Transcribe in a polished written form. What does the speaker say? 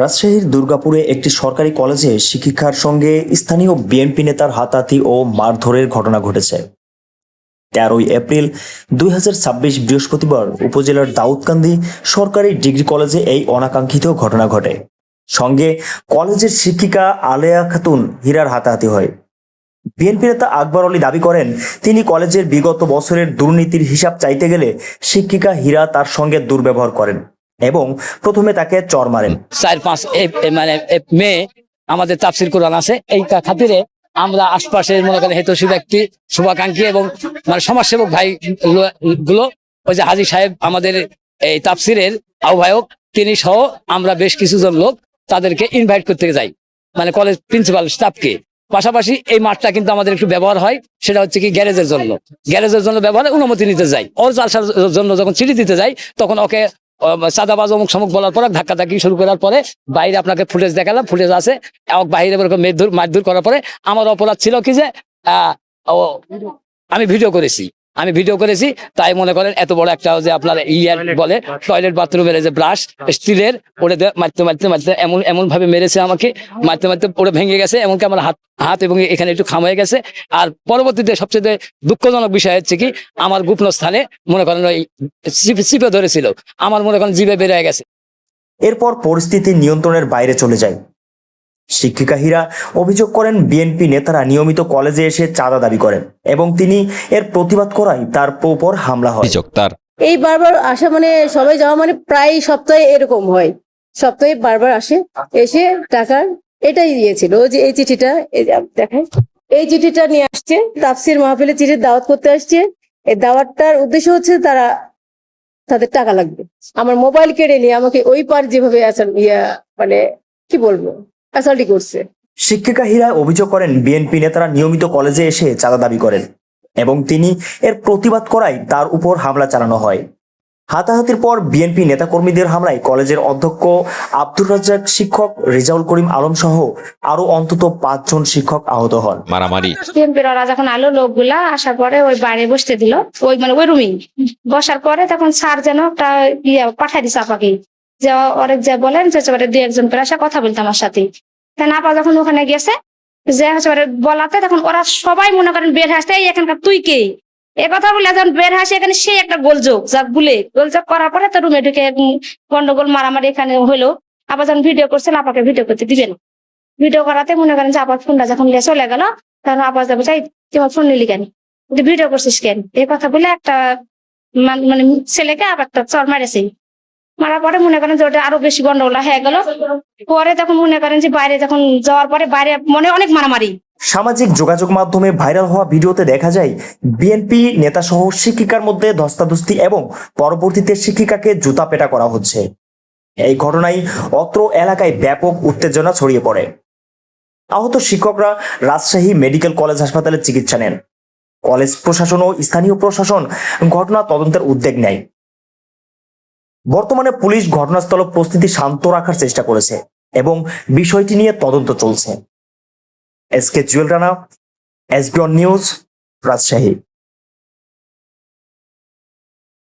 রাজশাহীর দুর্গাপুরে একটি সরকারি কলেজে শিক্ষিকার সঙ্গে স্থানীয় বিএনপি নেতার হাতাহাতি ও মারধরের ঘটনা ঘটেছে। 13 এপ্রিল 2026 বৃহস্পতিবার উপজেলার দাউদকান্দি সরকারি ডিগ্রি কলেজে এই অনাকাঙ্ক্ষিত ঘটনা ঘটে। সঙ্গে কলেজের শিক্ষিকা আলেয়া খাতুন হীরার হাতাহাতি হয়। বিএনপি নেতা আকবর আলী দাবি করেন, তিনি কলেজের বিগত বছরের দুর্নীতির হিসাব চাইতে গেলে শিক্ষিকা হীরা তার সঙ্গে দুর্ব্যবহার করেন এবং প্রথমে তাকে চর মারেন। 4-5 মে আমাদের তাফসির কোরআন আছে, এই খাতিরে আমরা আশপাশের মনে করেন হেতৈষী ব্যক্তি, শুভাকাঙ্ক্ষী এবং সমাজসেবক ভাই গুলো, ওই যে হাজী সাহেব আমাদের এই তাফসিরের আহ্বায়ক, তিনি সহ আমরা বেশ কিছুজন লোক তাদেরকে ইনভাইট করতে যাই, কলেজ প্রিন্সিপাল স্টাফকে। পাশাপাশি এই মাঠটা কিন্তু আমাদের একটু ব্যবহার হয়, সেটা হচ্ছে কি গ্যারেজের জন্য ব্যবহারের অনুমতি নিতে যাই। ওর চালসার জন্য যখন চিঠি দিতে যাই তখন ওকে সাদাবাজ অমুক সমুক বলার পরে ধাক্কি শুরু করার পরে বাইরে আপনাকে ফুটেজ দেখালাম, ফুটেজ আছে, বাইরে মারধর করার পরে আমার অপরাধ ছিল কি যে আমি ভিডিও করেছি, তাই মনে করেন এত বড় একটা যে আপনার বলে টয়লেট বাথরুমের যে ব্রাশ স্টিলের ওটা মারতে এমন ভাবে মেরেছে আমাকে, মারতে ওটা ভেঙে গেছে, এমনকি আমার হাত এবং এখানে একটু খাম হয়ে গেছে। আর পরবর্তীতে সবচেয়ে দুঃখজনক বিষয় হচ্ছে কি, আমার গুপ্ত স্থানে মনে করেন ওই চিপে ধরেছিল, আমার মনে করেন জিভে বের হয়ে গেছে। এরপর পরিস্থিতি নিয়ন্ত্রণের বাইরে চলে যায়। শিক্ষিকা হীরা অভিযোগ করেন, বিএনপি নেতারা নিয়মিত কলেজে এসে চাঁদা দাবি করেন এবং তিনি এর প্রতিবাদ করায় তার উপর হামলা হয়। এই বারবার আসা সবাই যাওয়া প্রায় সপ্তাহে এরকম হয়, সপ্তাহে বারবার আসে, এসে টাকার এটাই দিয়েছিল। ওই যে এই চিঠিটা দেখায়, এই চিঠিটা নিয়ে আসছে, তাফসির মাহফিলে চিঠির দাওয়াত করতে আসছে। এই দাওয়াতটার উদ্দেশ্য হচ্ছে তাদের টাকা লাগবে। আমার মোবাইল কেড়ে নিয়ে আমাকে ওই পার যেভাবে কি বলবো অ্যাসাল্টি করছে। শিক্ষিকা হীরা অভিযোগ করেন, বিএনপি নেতারা নিয়মিত কলেজে এসে চাঁদা দাবি করেন এবং তিনি এর প্রতিবাদ করায় তার উপর হামলা চালানো হয়। হাতাহাতির পর বিএনপি নেতাকর্মীদের হামলায় কলেজের অধ্যক্ষ আব্দুর রাজ্জাক, শিক্ষক রেজাউল করিম আলম সহ আরো অন্তত 5 জন শিক্ষক আহত হন। মারামারি বিএনপির ওরা যখন আলো লোকগুলা আসার পরে ওই বাইরে বসতে দিল, ওই রুমিং বসার পরে তখন স্যার যেন একটা পাঠাই দিছে আপাকে, যে অনেক যা বলেন যে 2-1 করে আসা কথা বলতে আমার সাথে। আপা যখন ওখানে গেছে যে বলাতে, তখন ওরা সবাই মনে করেন বের হাসতে, এখানকার তুই কে এ কথা বলে যখন বের হাসে, এখানে সেই একটা গোলযোগ করার পরে তো রুমে ঢুকে গন্ডগোল মারামারি এখানে হলো। আবার যখন ভিডিও করছেন, আপাকে ভিডিও করতে দিবেন, ভিডিও করাতে মনে করেন যে আপার ফোনটা যখন চলে গেল, তখন আপা যাবে চাই তোমার ফোন নিলি কেন, ভিডিও করছিস কেন, এই কথা বলে একটা ছেলেকে আবার একটা চর মারেছে। মারার পরে মনে করেন যে ওটা আরো বেশি গন্ডগোল হয়ে গেল। পরে তখন মনে করেন যে বাইরে যখন যাওয়ার পরে বাইরে অনেক মারামারি। সামাজিক যোগাযোগ মাধ্যমে ভাইরাল হওয়া ভিডিওতে দেখা যায় বিএনপি নেতা সহ শিক্ষিকার মধ্যে ধস্তাধস্তি এবং পরবর্তীতে শিক্ষিকাকে জুতা পেটা করা হচ্ছে। এই ঘটনায় অত্র এলাকায় ব্যাপক উত্তেজনা ছড়িয়ে পড়ে। আহত শিক্ষকরা রাজশাহী মেডিকেল কলেজ হাসপাতালে চিকিৎসা নেন। কলেজ প্রশাসন ও স্থানীয় প্রশাসন ঘটনা তদন্তের উদ্যোগ নেয়। বর্তমানে পুলিশ ঘটনাস্থল পরিস্থিতি শান্ত রাখার চেষ্টা করেছে এবং বিষয়টি নিয়ে তদন্ত চলছে। SK Jewel Rana, SBN news, Rajshahi.